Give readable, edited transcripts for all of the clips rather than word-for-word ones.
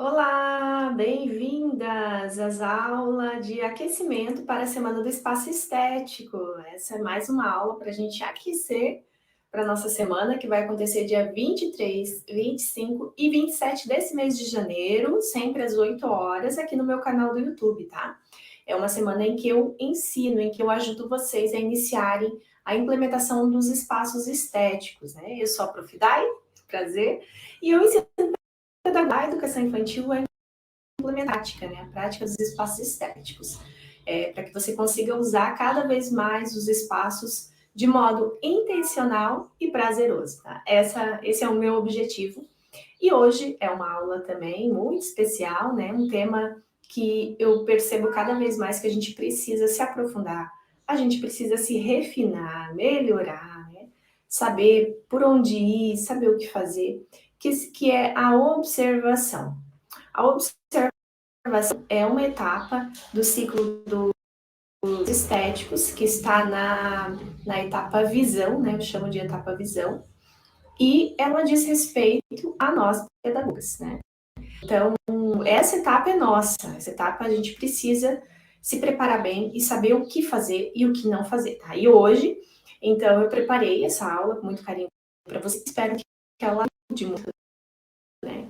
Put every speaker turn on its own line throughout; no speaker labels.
Olá, bem-vindas às aulas de aquecimento para a Semana do Espaço Estético. Essa é mais uma aula para a gente aquecer para a nossa semana, que vai acontecer dia 23, 25 e 27 desse mês de janeiro, sempre às 8 horas, aqui no meu canal do YouTube, tá? É uma semana em que eu ensino, em que eu ajudo vocês a iniciarem a implementação dos espaços estéticos, né? Eu sou a Prof. Dai, prazer, e eu ensino a educação infantil é implementática, né? A prática dos espaços estéticos, para que você consiga usar cada vez mais os espaços de modo intencional e prazeroso, tá? Esse é o meu objetivo. E hoje é uma aula também muito especial, né? Um tema que eu percebo cada vez mais que a gente precisa se aprofundar, a gente precisa se refinar, melhorar, né? Saber por onde ir, saber o que fazer, que é a observação. A observação é uma etapa do ciclo dos estéticos, que está na etapa visão, né? Eu chamo de etapa visão, e ela diz respeito a nós, pedagogas, né? Então, essa etapa é nossa, essa etapa a gente precisa se preparar bem e saber o que fazer e o que não fazer, tá? E hoje, então, eu preparei essa aula com muito carinho para você, espero que ela ajude muito, né?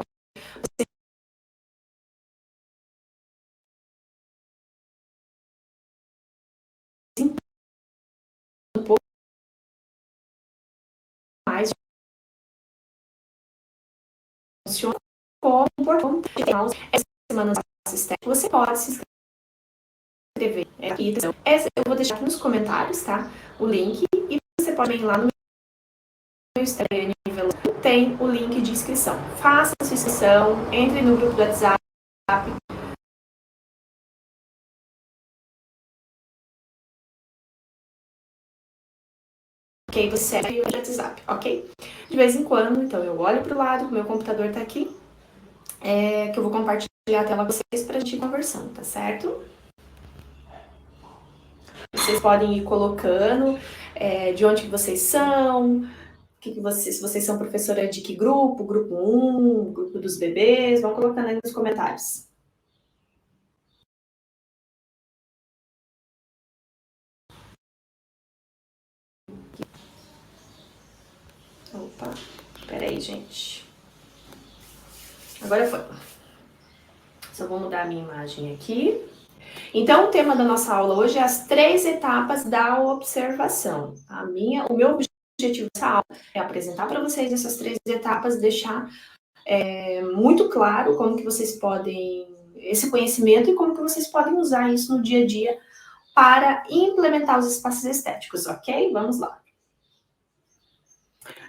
Um pouco mais funciona como essa semana você pode se inscrever aqui. Então, eu vou deixar aqui nos comentários, tá? O link, e você pode ir lá no meu Instagram, tem o link de inscrição. Faça a sua inscrição, entre no grupo do WhatsApp. Ok, você segue o WhatsApp, ok? De vez em quando, então, eu olho para o lado, o meu computador tá aqui, que eu vou compartilhar a tela com vocês para a gente ir conversando, tá certo? Vocês podem ir colocando de onde que vocês são, se vocês são professora de que grupo, grupo 1, grupo dos bebês, vão colocando aí nos comentários. Opa, peraí, gente. Agora foi. Só vou mudar a minha imagem aqui. Então, o tema da nossa aula hoje é as 3 etapas da observação. O meu objetivo dessa aula é apresentar para vocês essas 3 etapas, deixar muito claro como que vocês podem, esse conhecimento e como que vocês podem usar isso no dia a dia para implementar os espaços estéticos, ok? Vamos lá.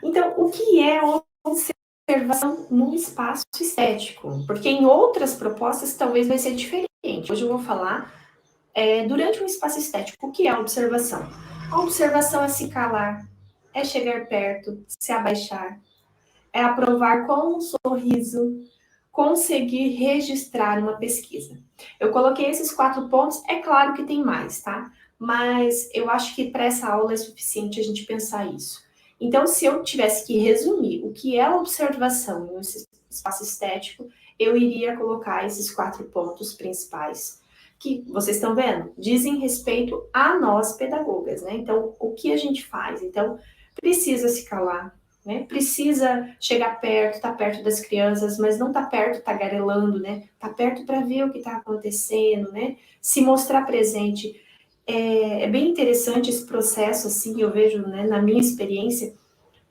Então, o que é observação no espaço estético? Porque em outras propostas talvez vai ser diferente. Hoje eu vou falar durante um espaço estético, o que é a observação? A observação é se calar, é chegar perto, se abaixar, é aprovar com um sorriso, conseguir registrar uma pesquisa. Eu coloquei esses 4 pontos, é claro que tem mais, tá? Mas eu acho que para essa aula é suficiente a gente pensar isso. Então, se eu tivesse que resumir o que é a observação no espaço estético, eu iria colocar esses 4 pontos principais que vocês estão vendo, dizem respeito a nós pedagogas, né? Então, o que a gente faz? Então, precisa se calar, né? Precisa chegar perto, tá perto das crianças, mas não tá perto tagarelando, né? Tá perto para ver o que está acontecendo, né? Se mostrar presente. É bem interessante esse processo, assim, eu vejo, né, na minha experiência,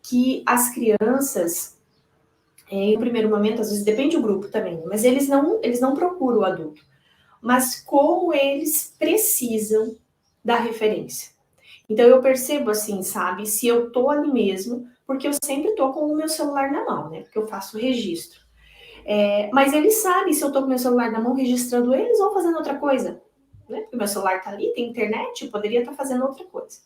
que as crianças, em um primeiro momento, às vezes depende do grupo também, mas eles não procuram o adulto. Mas como eles precisam da referência. Então eu percebo assim, sabe, se eu tô ali mesmo, porque eu sempre tô com o meu celular na mão, né? Porque eu faço registro. Mas eles sabem se eu tô com o meu celular na mão registrando eles ou fazendo outra coisa, né? Porque o meu celular tá ali, tem internet, eu poderia estar fazendo outra coisa.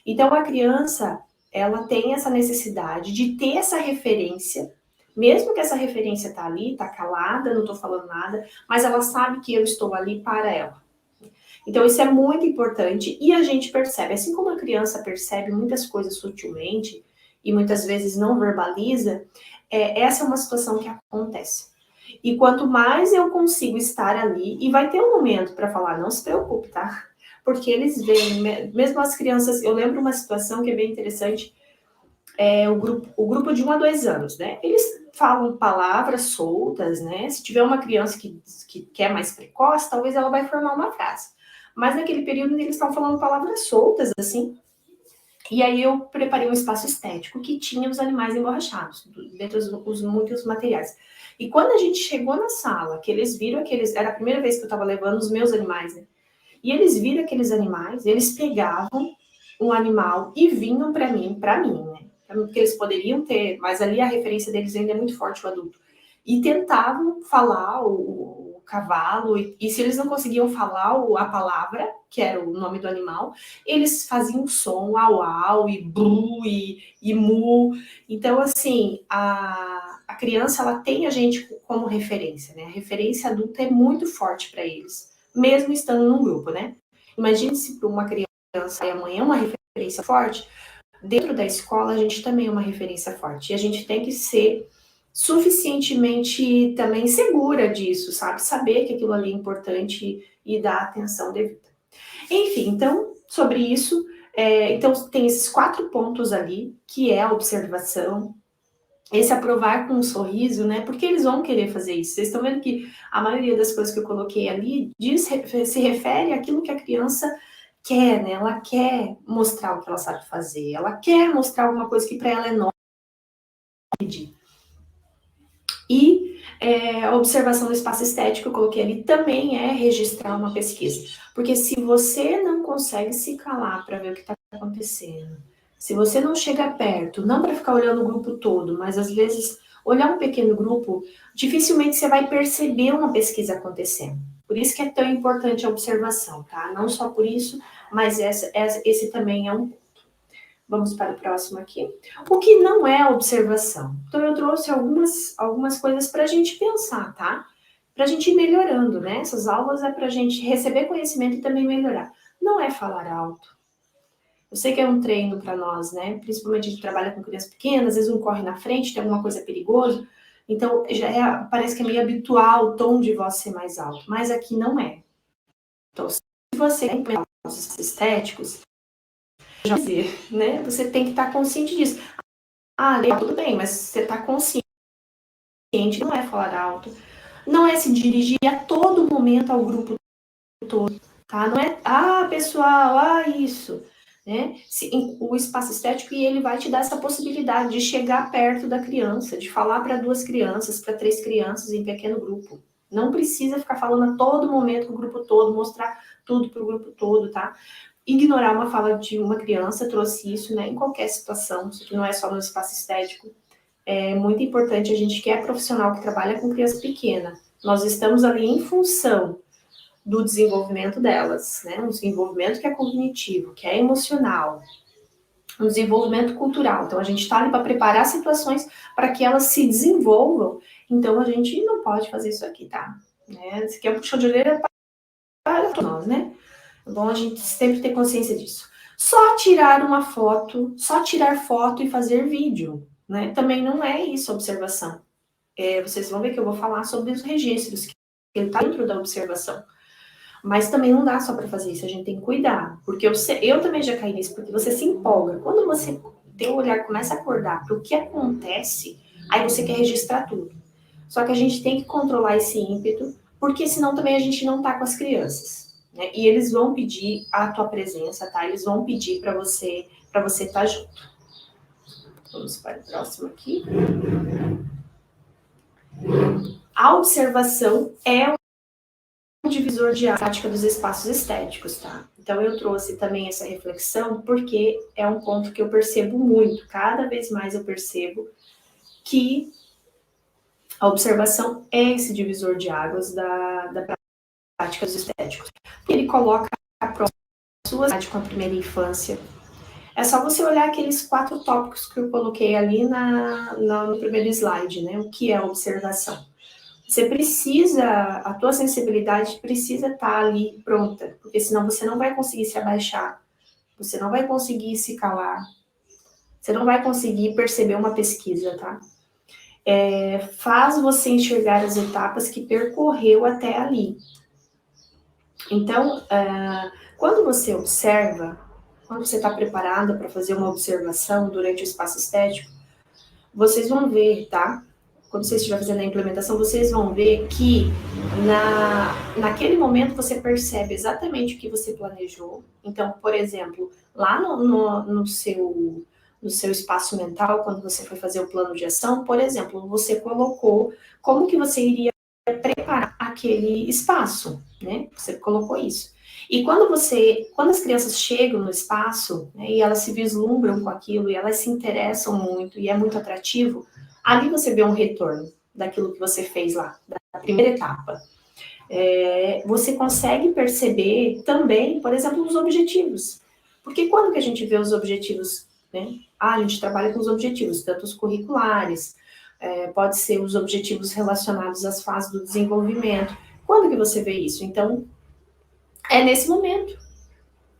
Então a criança, ela tem essa necessidade de ter essa referência, mesmo que essa referência tá ali, tá calada, não tô falando nada, mas ela sabe que eu estou ali para ela. Então, isso é muito importante e a gente percebe, assim como a criança percebe muitas coisas sutilmente e muitas vezes não verbaliza, essa é uma situação que acontece. E quanto mais eu consigo estar ali, e vai ter um momento para falar, não se preocupe, tá? Porque eles veem, mesmo as crianças, eu lembro uma situação que é bem interessante, o grupo de 1 a 2 anos, né? Eles falam palavras soltas, né? Se tiver uma criança que é mais precoce, talvez ela vai formar uma frase. Mas naquele período eles estão falando palavras soltas, assim. E aí eu preparei um espaço estético que tinha os animais emborrachados, dentro dos muitos materiais. E quando a gente chegou na sala, que eles viram aqueles... Era a primeira vez que eu estava levando os meus animais, né? E eles viram aqueles animais, eles pegavam um animal e vinham para mim, né? Porque eles poderiam ter, mas ali a referência deles ainda é muito forte, o adulto. E tentavam falar o cavalo, e se eles não conseguiam falar a palavra, que era o nome do animal, eles faziam som, au au, e bru, e mu. Então, assim, a criança, ela tem a gente como referência, né? A referência adulta é muito forte para eles, mesmo estando num grupo, né? Imagine se para uma criança e amanhã uma referência forte, dentro da escola a gente também é uma referência forte. E a gente tem que ser suficientemente também segura disso, sabe? Saber que aquilo ali é importante e dar atenção devida. Enfim, então, sobre isso, então tem esses 4 pontos ali, que é a observação, esse aprovar com um sorriso, né? Porque eles vão querer fazer isso. Vocês estão vendo que a maioria das coisas que eu coloquei ali se refere àquilo que a criança quer, né? Ela quer mostrar o que ela sabe fazer, ela quer mostrar alguma coisa que para ela é nova. E a observação do espaço estético que eu coloquei ali também é registrar uma pesquisa. Porque se você não consegue se calar para ver o que está acontecendo, se você não chega perto, não para ficar olhando o grupo todo, mas às vezes olhar um pequeno grupo, dificilmente você vai perceber uma pesquisa acontecendo. Por isso que é tão importante a observação, tá? Não só por isso, mas esse também é um. Vamos para o próximo aqui. O que não é observação? Então, eu trouxe algumas coisas para a gente pensar, tá? Para a gente ir melhorando, né? Essas aulas é para a gente receber conhecimento e também melhorar. Não é falar alto. Eu sei que é um treino para nós, né? Principalmente a gente trabalha com crianças pequenas, às vezes um corre na frente, tem alguma coisa perigosa. Então, parece que é meio habitual o tom de voz ser mais alto, mas aqui não é. Então, se você implementar os estéticos, já dizer, né? Você tem que estar consciente disso. Ah, legal, tudo bem, mas você está consciente, não é falar alto, não é se dirigir a todo momento ao grupo todo, tá? Não é, pessoal, isso, né? O espaço estético, e ele vai te dar essa possibilidade de chegar perto da criança, de falar para 2 crianças, para 3 crianças em pequeno grupo. Não precisa ficar falando a todo momento com o grupo todo, mostrar tudo para o grupo todo, tá? Ignorar uma fala de uma criança, trouxe isso, né, em qualquer situação, isso aqui não é só no espaço estético. É muito importante a gente que é profissional que trabalha com criança pequena. Nós estamos ali em função do desenvolvimento delas, né? Um desenvolvimento que é cognitivo, que é emocional, um desenvolvimento cultural. Então a gente está ali para preparar situações para que elas se desenvolvam. Então a gente não pode fazer isso aqui, tá? Né? Isso aqui é um puxão de orelha para nós, né? É bom a gente sempre ter consciência disso. Só tirar uma foto, só tirar foto e fazer vídeo, né? Também não é isso a observação. Vocês vão ver que eu vou falar sobre os registros, que ele está dentro da observação. Mas também não dá só para fazer isso, a gente tem que cuidar. Porque eu também já caí nisso, porque você se empolga. Quando você tem o olhar, começa a acordar para o que acontece, aí você quer registrar tudo. Só que a gente tem que controlar esse ímpeto, porque senão também a gente não tá com as crianças. Né? E eles vão pedir a tua presença, tá? Eles vão pedir para você estar junto. Vamos para o próximo aqui. A observação é um divisor de prática dos espaços estéticos, tá? Então eu trouxe também essa reflexão porque é um ponto que eu percebo muito, cada vez mais eu percebo que a observação é esse divisor de águas da prática dos estéticos. Ele coloca a sua com a primeira infância. É só você olhar aqueles 4 tópicos que eu coloquei ali no primeiro slide, né? O que é observação? Você precisa, a tua sensibilidade precisa estar ali pronta, porque senão você não vai conseguir se abaixar, você não vai conseguir se calar, você não vai conseguir perceber uma pesquisa, tá? faz você enxergar as etapas que percorreu até ali. Então, quando você observa, quando você está preparada para fazer uma observação durante o espaço estético, vocês vão ver, tá? Quando você estiver fazendo a implementação, vocês vão ver que naquele momento você percebe exatamente o que você planejou. Então, por exemplo, lá no seu espaço mental, quando você foi fazer o plano de ação, por exemplo, você colocou como que você iria preparar aquele espaço, né? Você colocou isso. E quando as crianças chegam no espaço, né, e elas se vislumbram com aquilo, e elas se interessam muito, e é muito atrativo, ali você vê um retorno daquilo que você fez lá, da primeira etapa. Você consegue perceber também, por exemplo, os objetivos. Porque quando que a gente vê os objetivos, né? A gente trabalha com os objetivos, tanto os curriculares, pode ser os objetivos relacionados às fases do desenvolvimento. Quando que você vê isso? Então, é nesse momento.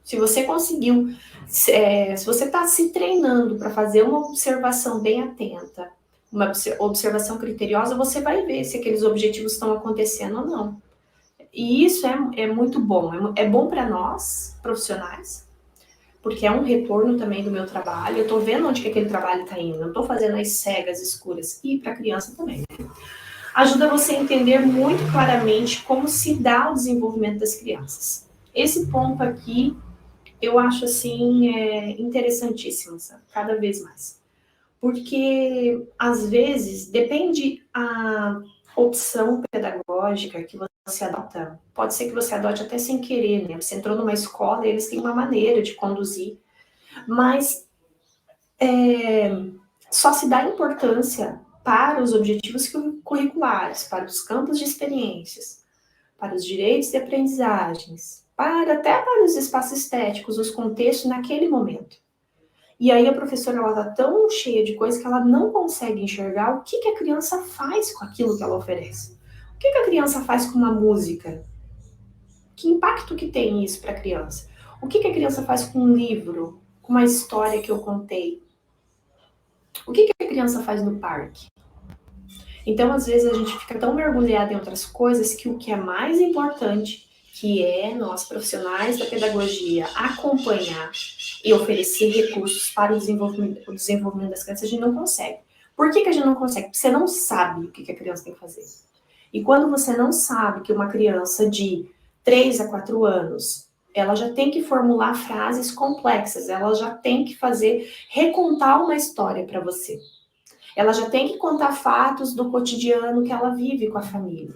Se você conseguiu, se você está se treinando para fazer uma observação bem atenta, uma observação criteriosa, você vai ver se aqueles objetivos estão acontecendo ou não. E isso é muito bom. É bom para nós, profissionais, porque é um retorno também do meu trabalho. Eu estou vendo onde que aquele trabalho está indo. Eu estou fazendo as cegas escuras. E para a criança também. Ajuda você a entender muito claramente como se dá o desenvolvimento das crianças. Esse ponto aqui eu acho assim interessantíssimo, sabe? Cada vez mais. Porque às vezes depende a opção pedagógica que você adota. Pode ser que você adote até sem querer, né? Você entrou numa escola e eles têm uma maneira de conduzir, mas só se dá importância para os objetivos curriculares, para os campos de experiências, para os direitos de aprendizagens, até para os espaços estéticos, os contextos naquele momento. E aí a professora ela tá tão cheia de coisas que ela não consegue enxergar o que a criança faz com aquilo que ela oferece. O que a criança faz com uma música? Que impacto que tem isso para a criança? O que a criança faz com um livro, com uma história que eu contei? O que a criança faz no parque? Então, às vezes, a gente fica tão mergulhado em outras coisas que o que é mais importante, que é nós, profissionais da pedagogia, acompanhar e oferecer recursos para o desenvolvimento das crianças, a gente não consegue. Por que a gente não consegue? Porque você não sabe o que a criança tem que fazer. E quando você não sabe que uma criança de 3 a 4 anos, ela já tem que formular frases complexas, ela já tem que recontar uma história para você. Ela já tem que contar fatos do cotidiano que ela vive com a família.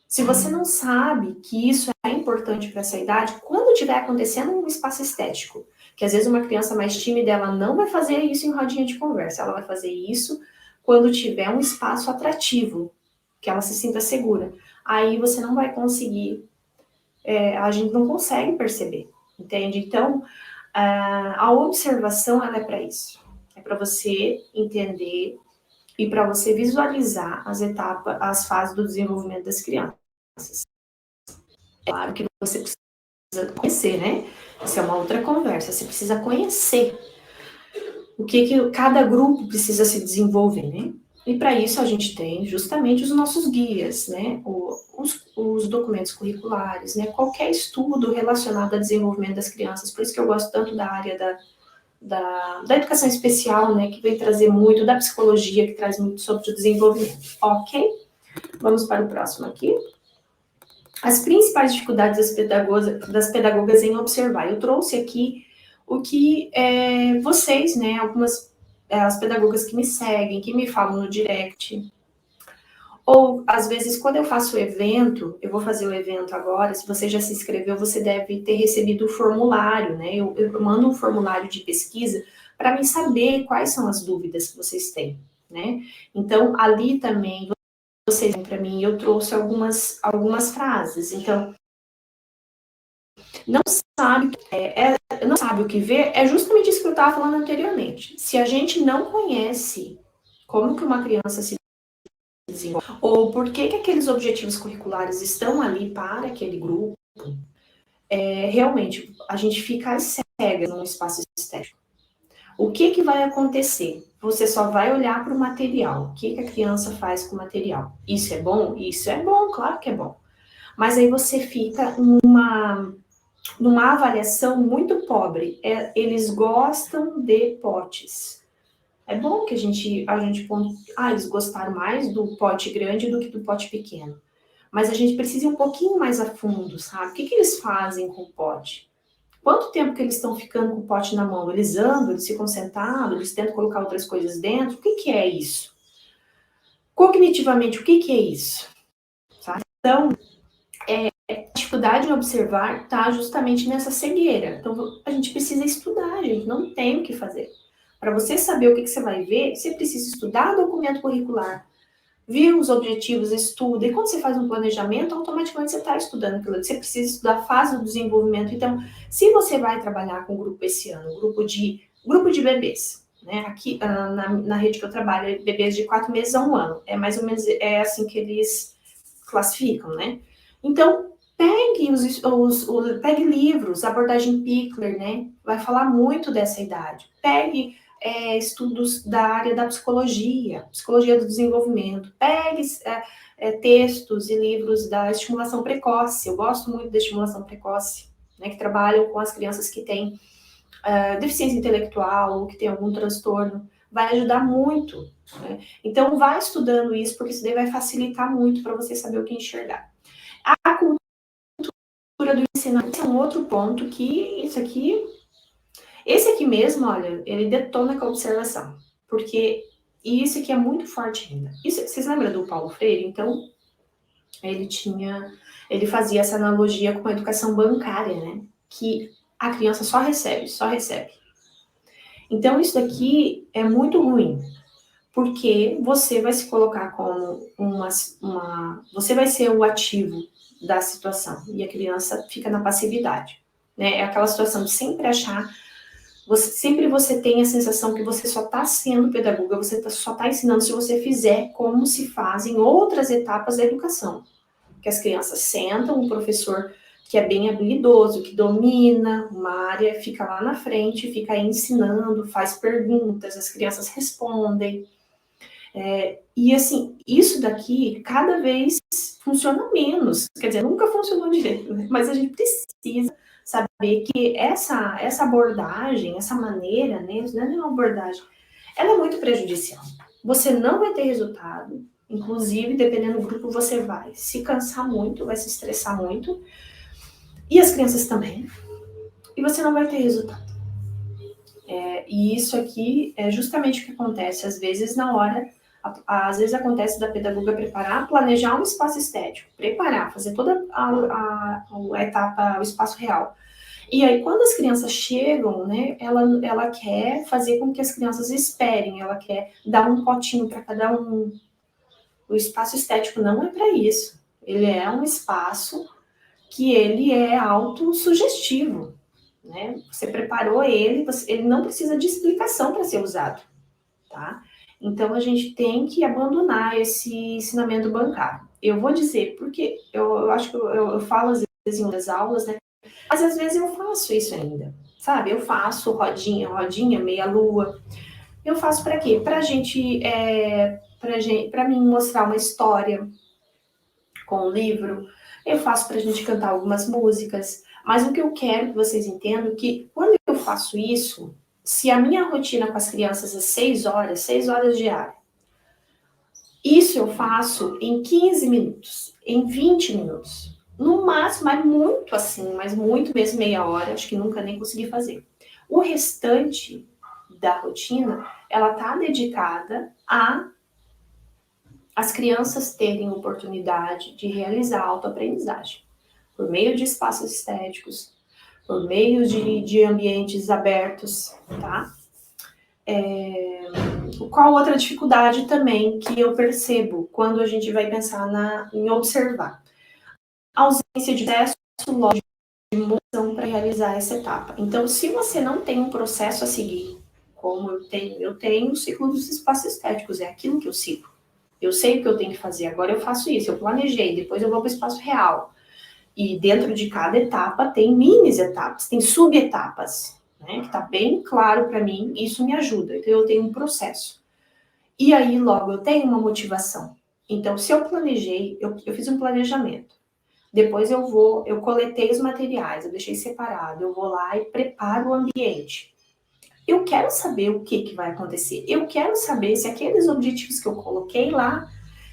Se você não sabe que isso é importante para essa idade, quando estiver acontecendo um espaço estético, que às vezes uma criança mais tímida, ela não vai fazer isso em rodinha de conversa, ela vai fazer isso quando tiver um espaço atrativo, que ela se sinta segura. Aí você não vai conseguir, a gente não consegue perceber, entende? Então, a observação, ela é para isso. É para você entender e para você visualizar as etapas, as fases do desenvolvimento das crianças. É claro que você precisa conhecer, né? Isso é uma outra conversa. Você precisa conhecer o que cada grupo precisa se desenvolver, né? E para isso a gente tem justamente os nossos guias, né? Os documentos curriculares, né? Qualquer estudo relacionado ao desenvolvimento das crianças. Por isso que eu gosto tanto da área da educação especial, né? Que vem trazer muito, da psicologia, que traz muito sobre o desenvolvimento. Ok? Vamos para o próximo aqui. As principais dificuldades das pedagogas em observar. Eu trouxe aqui o que vocês, né, algumas as pedagogas que me seguem, que me falam no direct, ou às vezes quando eu faço o evento, eu vou fazer o evento agora, se você já se inscreveu, você deve ter recebido o formulário, né? Eu mando um formulário de pesquisa para mim saber quais são as dúvidas que vocês têm, né? Então ali também vocês para mim, eu trouxe algumas frases. Então, não sabe o que ver, é justamente isso que eu estava falando anteriormente. Se a gente não conhece como que uma criança se desenvolve, ou por que aqueles objetivos curriculares estão ali para aquele grupo, realmente, a gente fica às cegas num espaço estético. O que vai acontecer? você só vai olhar para o material. O que a criança faz com o material? Isso é bom? Isso é bom, claro que é bom. Mas aí você fica numa avaliação muito pobre. Eles gostam de potes. É bom que a gente eles gostaram mais do pote grande do que do pote pequeno. Mas a gente precisa ir um pouquinho mais a fundo, sabe? O que eles fazem com o pote? Quanto tempo que eles estão ficando com o pote na mão? Eles andam, eles ficam sentados, eles tentam colocar outras coisas dentro? O que é isso? Cognitivamente, o que é isso? Sabe? Então, a dificuldade em observar está justamente nessa cegueira. Então, a gente precisa estudar, a gente não tem o que fazer. Para você saber o que você vai ver, você precisa estudar documento curricular, ver os objetivos, estuda. E quando você faz um planejamento, automaticamente você está estudando aquilo. Você precisa estudar a fase do desenvolvimento. Então, se você vai trabalhar com um grupo esse ano, um grupo de bebês, né? Aqui na rede que eu trabalho, é bebês de 4 meses a 1 ano. É mais ou menos assim que eles classificam, né? Então, pegue livros, abordagem Pickler, né? Vai falar muito dessa idade. Pegue estudos da área da psicologia do desenvolvimento. Pegue textos e livros da estimulação precoce. Eu gosto muito da estimulação precoce, né? Que trabalham com as crianças que têm deficiência intelectual ou que têm algum transtorno. Vai ajudar muito, né? Então, vai estudando isso, porque isso daí vai facilitar muito para você saber o que enxergar. A cultura do ensinamento é um outro ponto que esse aqui mesmo, olha, ele detona com a observação, porque isso aqui é muito forte ainda. Vocês lembram do Paulo Freire? Então, ele fazia essa analogia com a educação bancária, né? Que a criança só recebe. Então, isso daqui é muito ruim, porque você vai se colocar como você vai ser o ativo da situação, e a criança fica na passividade, né? É aquela situação de sempre achar, sempre você tem a sensação que você só está sendo pedagoga, você só está ensinando se você fizer como se faz em outras etapas da educação, que as crianças sentam, um professor que é bem habilidoso, que domina uma área, fica lá na frente, fica aí ensinando, faz perguntas, as crianças respondem. E assim, isso daqui cada vez funciona menos, quer dizer, nunca funcionou direito, né? Mas a gente precisa saber que essa abordagem, essa maneira, né, não é uma abordagem, ela é muito prejudicial. Você não vai ter resultado, inclusive, dependendo do grupo, você vai se cansar muito, vai se estressar muito, e as crianças também, e você não vai ter resultado. E isso aqui é justamente o que acontece, às vezes, na hora. Às vezes acontece da pedagoga preparar, planejar um espaço estético, preparar, fazer toda a etapa, o espaço real. E aí, quando as crianças chegam, né, ela quer fazer com que as crianças esperem, ela quer dar um potinho para cada um. O espaço estético não é para isso. Ele é um espaço que ele é autossugestivo, né? Você preparou ele, ele não precisa de explicação para ser usado, tá? Então, a gente tem que abandonar esse ensinamento bancário. Eu vou dizer, porque eu acho que eu falo às vezes em outras aulas, né? Mas às vezes eu faço isso ainda, sabe? Eu faço rodinha, meia-lua. Eu faço para quê? Para mim mostrar uma história com o livro. Eu faço para a gente cantar algumas músicas. Mas o que eu quero que vocês entendam é que quando eu faço isso, se a minha rotina com as crianças é 6 horas diárias, isso eu faço em 15 minutos, em 20 minutos. No máximo, mas muito mesmo, meia hora, acho que nunca nem consegui fazer. O restante da rotina, ela tá dedicada a as crianças terem oportunidade de realizar a autoaprendizagem, por meio de espaços estéticos, por meio de ambientes abertos, tá? Qual outra dificuldade também que eu percebo quando a gente vai pensar em observar? A ausência de processo lógico de moção para realizar essa etapa. Então, se você não tem um processo a seguir, como eu tenho o ciclo dos espaços estéticos, é aquilo que eu sigo. Eu sei o que eu tenho que fazer, agora eu faço isso, eu planejei, depois eu vou para o espaço real. E dentro de cada etapa tem mini etapas, tem subetapas, né, que está bem claro para mim, isso me ajuda. Então, eu tenho um processo. E aí, logo, eu tenho uma motivação. Então, se eu planejei, eu fiz um planejamento. Depois eu coletei os materiais, eu deixei separado, eu vou lá e preparo o ambiente. Eu quero saber o que vai acontecer. Eu quero saber se aqueles objetivos que eu coloquei lá,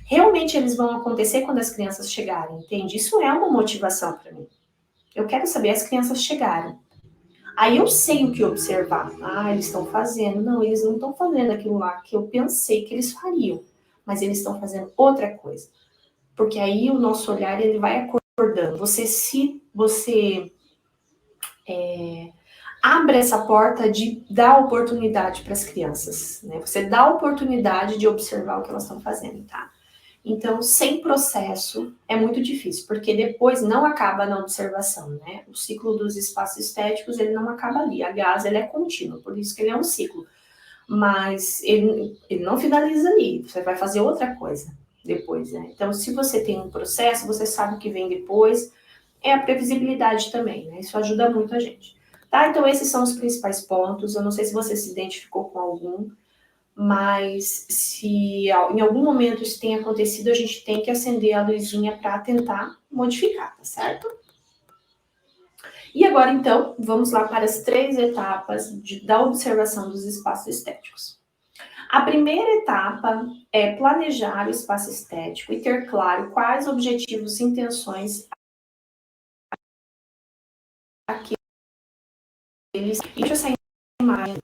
realmente eles vão acontecer quando as crianças chegarem, entende? Isso é uma motivação para mim. Eu quero saber, as crianças chegaram. Aí eu sei o que observar. Ah, eles estão fazendo. Não, eles não estão fazendo aquilo lá que eu pensei que eles fariam. Mas eles estão fazendo outra coisa. Porque aí o nosso olhar, ele vai acordando. Você abre essa porta de dar oportunidade para as crianças, né? Você dá a oportunidade de observar o que elas estão fazendo, tá? Então, sem processo é muito difícil, porque depois não acaba na observação, né? O ciclo dos espaços estéticos, ele não acaba ali. Aliás, ele é contínuo, por isso que ele é um ciclo. Mas ele não finaliza ali, você vai fazer outra coisa depois, né? Então, se você tem um processo, você sabe o que vem depois, é a previsibilidade também, né? Isso ajuda muito a gente. Tá? Então, esses são os principais pontos. Eu não sei se você se identificou com algum, mas se em algum momento isso tem acontecido, a gente tem que acender a luzinha para tentar modificar, tá certo? E agora, então, vamos lá para as 3 etapas da observação dos espaços estéticos. A primeira etapa é planejar o espaço estético e ter claro quais objetivos e intenções aqueles. Deixa essa imagem,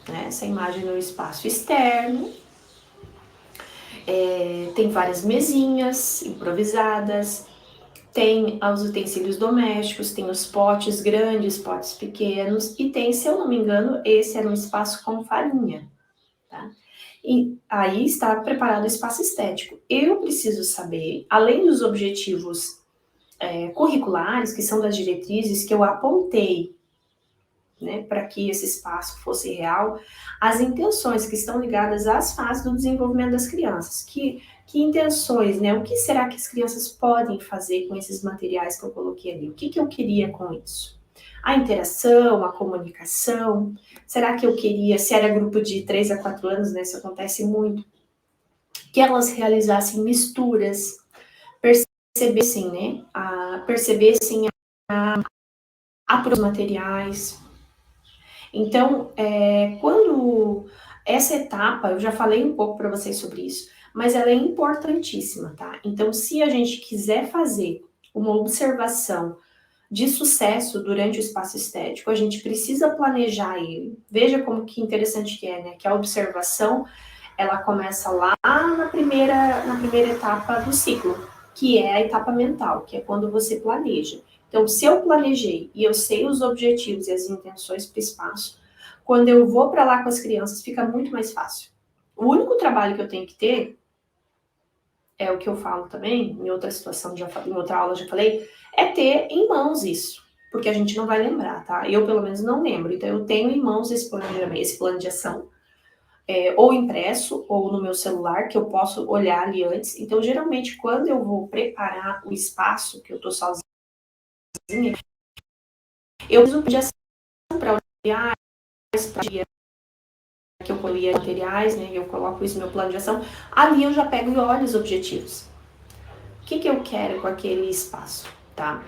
né? Essa imagem no espaço externo. Tem várias mesinhas improvisadas, tem os utensílios domésticos, tem os potes grandes, potes pequenos, e tem, se eu não me engano, esse era um espaço com farinha, tá? E aí está preparado o espaço estético. Eu preciso saber, além dos objetivos curriculares, que são das diretrizes que eu apontei, né, para que esse espaço fosse real, as intenções que estão ligadas às fases do desenvolvimento das crianças. Que intenções, né? O que será que as crianças podem fazer com esses materiais que eu coloquei ali? O que eu queria com isso? A interação, a comunicação. Será que eu queria, se era grupo de 3 a 4 anos, né? Isso acontece muito, que elas realizassem misturas, percebessem, né? Percebessem os materiais. Então, quando essa etapa, eu já falei um pouco para vocês sobre isso, mas ela é importantíssima, tá? Então, se a gente quiser fazer uma observação de sucesso durante o espaço estético, a gente precisa planejar ele. Veja como que interessante que é, né? Que a observação, ela começa lá na primeira etapa do ciclo, que é a etapa mental, que é quando você planeja. Então, se eu planejei e eu sei os objetivos e as intenções para o espaço, quando eu vou para lá com as crianças, fica muito mais fácil. O único trabalho que eu tenho que ter, é o que eu falo também, em outra situação, em outra aula já falei, é ter em mãos isso. Porque a gente não vai lembrar, tá? Eu, pelo menos, não lembro. Então, eu tenho em mãos esse planejamento, esse plano de ação, ou impresso, ou no meu celular, que eu posso olhar ali antes. Então, geralmente, quando eu vou preparar o espaço, que eu tô sozinha, eu uso de ação para olhar, para dia que eu colhia materiais, né? Eu coloco isso no meu plano de ação. Ali eu já pego e olho os objetivos. O que eu quero com aquele espaço, tá?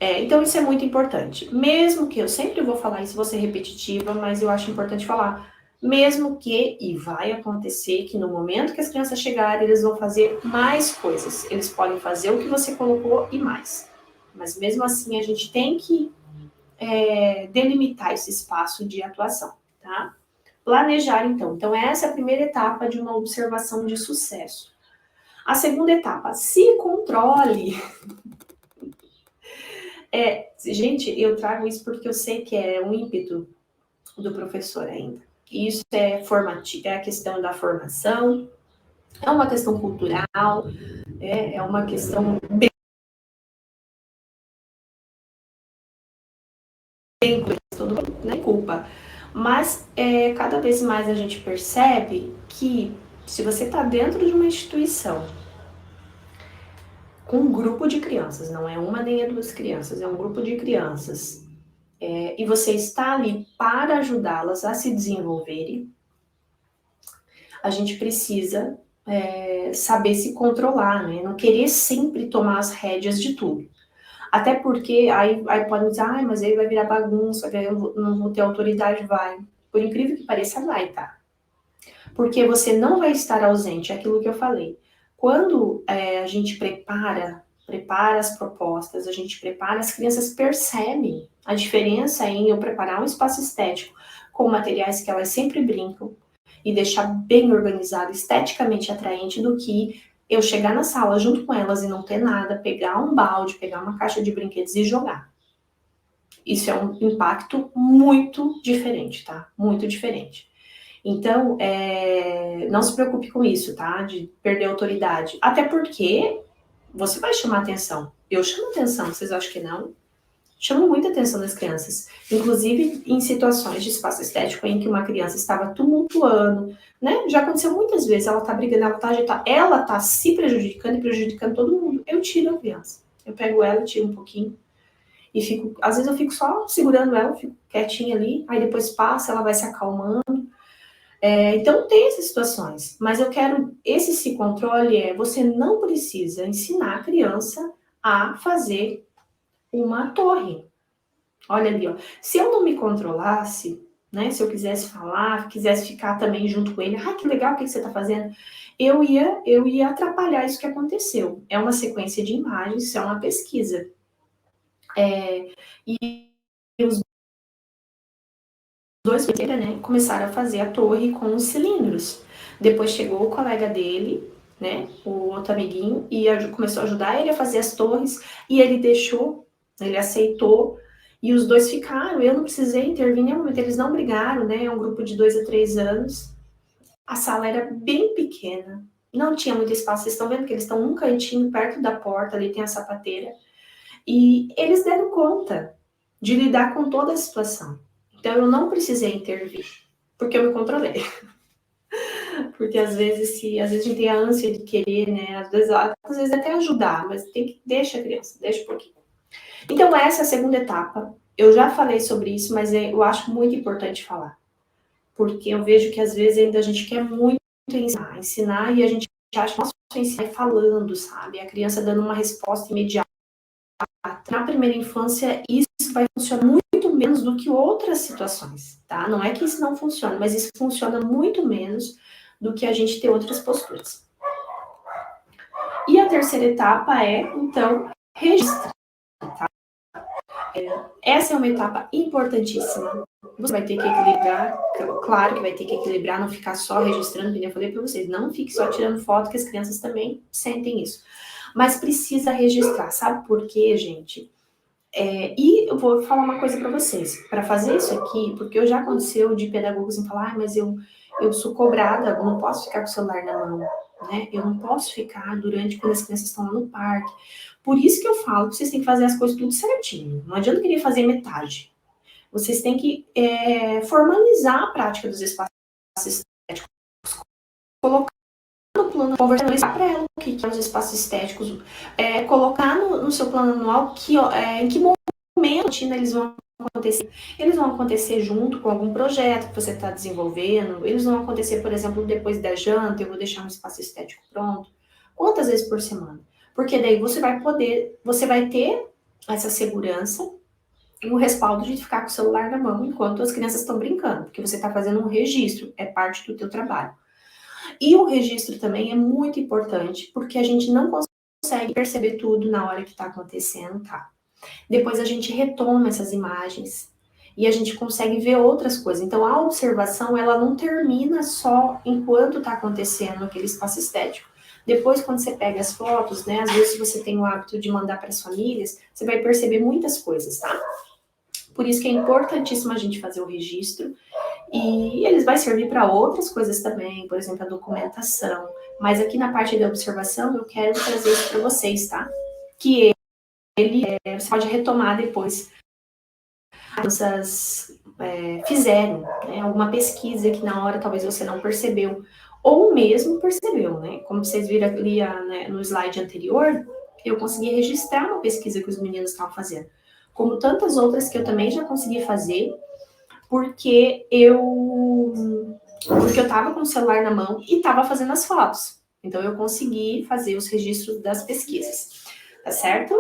Então, isso é muito importante. Mesmo que, eu sempre vou falar isso, vou ser repetitiva, mas eu acho importante falar. Mesmo que, e vai acontecer, que no momento que as crianças chegarem, eles vão fazer mais coisas. Eles podem fazer o que você colocou e mais. Mas mesmo assim, a gente tem que delimitar esse espaço de atuação, tá? Planejar, então. Então, essa é a primeira etapa de uma observação de sucesso. A segunda etapa, se controle. Gente, eu trago isso porque eu sei que é um ímpeto do professor ainda. Isso é a questão da formação, é uma questão cultural, é uma questão bem todo mundo, né, culpa. Mas cada vez mais a gente percebe que se você está dentro de uma instituição com um grupo de crianças, não é uma nem é duas crianças, é um grupo de crianças, e você está ali para ajudá-las a se desenvolverem, a gente precisa saber se controlar, né? Não querer sempre tomar as rédeas de tudo. Até porque aí podem dizer, mas aí vai virar bagunça, eu não vou ter autoridade, vai. Por incrível que pareça, vai, tá? Porque você não vai estar ausente, é aquilo que eu falei. Quando a gente prepara as propostas, a gente prepara, as crianças percebem a diferença em eu preparar um espaço estético com materiais que elas sempre brincam e deixar bem organizado, esteticamente atraente, do que eu chegar na sala junto com elas e não ter nada, pegar um balde, pegar uma caixa de brinquedos e jogar. Isso é um impacto muito diferente, tá? Muito diferente. Então, não se preocupe com isso, tá? De perder a autoridade. Até porque você vai chamar atenção. Eu chamo atenção, vocês acham que não? Chamo muita atenção das crianças. Inclusive em situações de espaço estético em que uma criança estava tumultuando, né? Já aconteceu muitas vezes, ela tá brigando, ela tá se prejudicando e prejudicando todo mundo. Eu tiro a criança. Eu pego ela, tiro um pouquinho e fico, às vezes eu fico só segurando ela, fico quietinha ali, aí depois passa, ela vai se acalmando. Então tem essas situações, mas eu quero, esse controle você não precisa ensinar a criança a fazer uma torre. Olha ali, ó. Se eu não me controlasse, né, se eu quisesse falar, quisesse ficar também junto com ele, que legal, o que você está fazendo? Eu ia atrapalhar isso que aconteceu. É uma sequência de imagens, isso é uma pesquisa. E os dois, né, começaram a fazer a torre com os cilindros. Depois chegou o colega dele, né, o outro amiguinho, e começou a ajudar ele a fazer as torres, e ele ele aceitou, e os dois ficaram. Eu não precisei intervir em nenhum momento, eles não brigaram, né, é um grupo de 2 a 3 anos. A sala era bem pequena, não tinha muito espaço, vocês estão vendo que eles estão num cantinho perto da porta, ali tem a sapateira, e eles deram conta de lidar com toda a situação. Então eu não precisei intervir, porque eu me controlei. Porque às vezes a gente tem a ânsia de querer, né? Às vezes até ajudar, mas deixa a criança, deixa um pouquinho. Então essa é a segunda etapa. Eu já falei sobre isso, mas eu acho muito importante falar. Porque eu vejo que às vezes ainda a gente quer muito ensinar e a gente acha que nosso ensinar é falando, sabe? A criança dando uma resposta imediata. Na primeira infância, isso vai funcionar muito menos do que outras situações, tá? Não é que isso não funciona, mas isso funciona muito menos do que a gente ter outras posturas. E a terceira etapa é, então, registrar, tá? Essa é uma etapa importantíssima. Você vai ter que equilibrar, claro que vai ter que equilibrar, não ficar só registrando, como eu falei para vocês, não fique só tirando foto, que as crianças também sentem isso. Mas precisa registrar, sabe por quê, gente? E eu vou falar uma coisa para vocês. Para fazer isso aqui, porque já aconteceu de pedagogos em falar, mas eu sou cobrada, eu não posso ficar com o celular na mão, né? Eu não posso ficar quando as crianças estão lá no parque. Por isso que eu falo que vocês têm que fazer as coisas tudo certinho. Não adianta querer fazer metade. Vocês têm que formalizar a prática dos espaços estéticos, colocar no plano, conversando para ela o que são os espaços estéticos, colocar no seu plano anual em que momento eles vão acontecer. Eles vão acontecer junto com algum projeto que você está desenvolvendo, eles vão acontecer, por exemplo, depois da janta, eu vou deixar um espaço estético pronto. Quantas vezes por semana? Porque daí você vai ter essa segurança e o respaldo de ficar com o celular na mão enquanto as crianças estão brincando, porque você está fazendo um registro, é parte do teu trabalho. E o registro também é muito importante, porque a gente não consegue perceber tudo na hora que está acontecendo, tá? Depois a gente retoma essas imagens e a gente consegue ver outras coisas. Então a observação, ela não termina só enquanto está acontecendo aquele espaço estético. Depois, quando você pega as fotos, né, às vezes você tem o hábito de mandar para as famílias, você vai perceber muitas coisas, tá? Por isso que é importantíssimo a gente fazer o registro. E eles vai servir para outras coisas também, por exemplo, a documentação. Mas aqui na parte da observação, eu quero trazer isso para vocês, tá? Que você pode retomar depois. As crianças fizeram, né, alguma pesquisa que na hora talvez você não percebeu, ou mesmo percebeu, né? Como vocês viram ali no slide anterior, eu consegui registrar uma pesquisa que os meninos estavam fazendo. como tantas outras que eu também já consegui fazer, porque eu estava com o celular na mão e estava fazendo as fotos. Então, eu consegui fazer os registros das pesquisas, tá certo?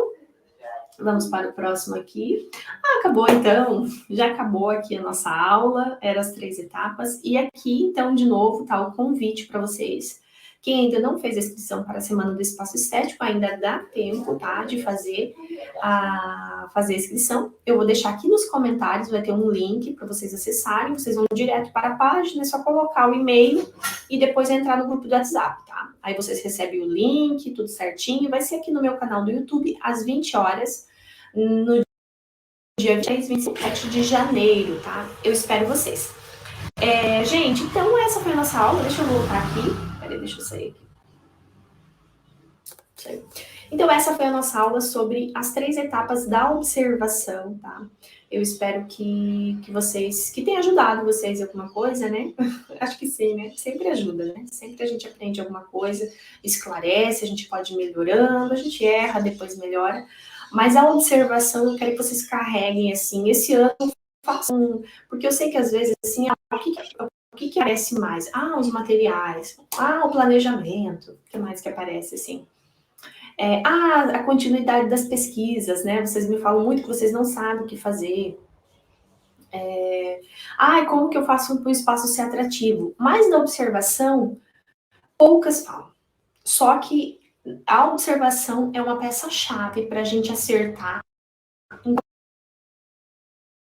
Vamos para o próximo aqui. Ah, acabou então. Já acabou aqui a nossa aula. Eram as 3 etapas. E aqui, então, de novo, tá o convite para vocês. Quem ainda não fez a inscrição para a Semana do Espaço Estético, ainda dá tempo, tá? De fazer a inscrição. Eu vou deixar aqui nos comentários, vai ter um link para vocês acessarem. Vocês vão direto para a página, é só colocar o e-mail e depois entrar no grupo do WhatsApp, tá? Aí vocês recebem o link, tudo certinho. Vai ser aqui no meu canal do YouTube, às 20 horas, no dia 23, 27 de janeiro, tá? Eu espero vocês. Gente, então essa foi a nossa aula. Deixa eu voltar aqui. Peraí, deixa eu sair aqui. Então, essa foi a nossa aula sobre as 3 etapas da observação, tá? Eu espero que vocês, que tenha ajudado vocês em alguma coisa, né? Acho que sim, né? Sempre ajuda, né? Sempre a gente aprende alguma coisa, esclarece, a gente pode ir melhorando, a gente erra, depois melhora. Mas a observação, eu quero que vocês carreguem, assim, esse ano façam, porque eu sei que às vezes, assim, o que aparece mais? Ah, os materiais. Ah, o planejamento. O que mais que aparece, assim? A continuidade das pesquisas, né? Vocês me falam muito que vocês não sabem o que fazer. Como que eu faço para o espaço ser atrativo? Mas na observação, poucas falam. Só que a observação é uma peça-chave para a gente acertar em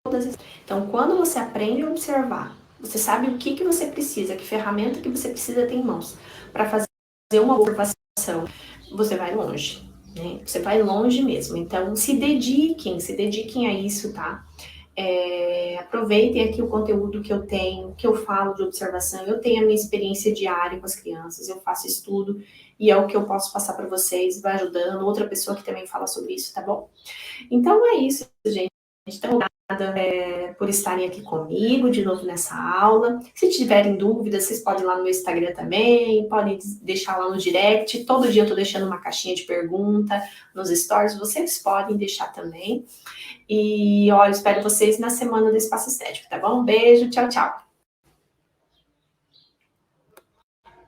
todas as... Então, quando você aprende a observar, você sabe o que você precisa, que ferramenta que você precisa ter em mãos para fazer uma observação, você vai longe. Né? Você vai longe mesmo. Então, se dediquem a isso, tá? Aproveitem aqui o conteúdo que eu tenho, que eu falo de observação. Eu tenho a minha experiência diária com as crianças, eu faço estudo e é o que eu posso passar para vocês, vai ajudando. Outra pessoa que também fala sobre isso, tá bom? Então é isso, gente. Então, obrigada por estarem aqui comigo de novo nessa aula. Se tiverem dúvidas, vocês podem ir lá no meu Instagram também, podem deixar lá no direct. Todo dia eu tô deixando uma caixinha de pergunta nos stories, vocês podem deixar também. E, olha, espero vocês na Semana do Espaço Estético, tá bom? Beijo, tchau, tchau.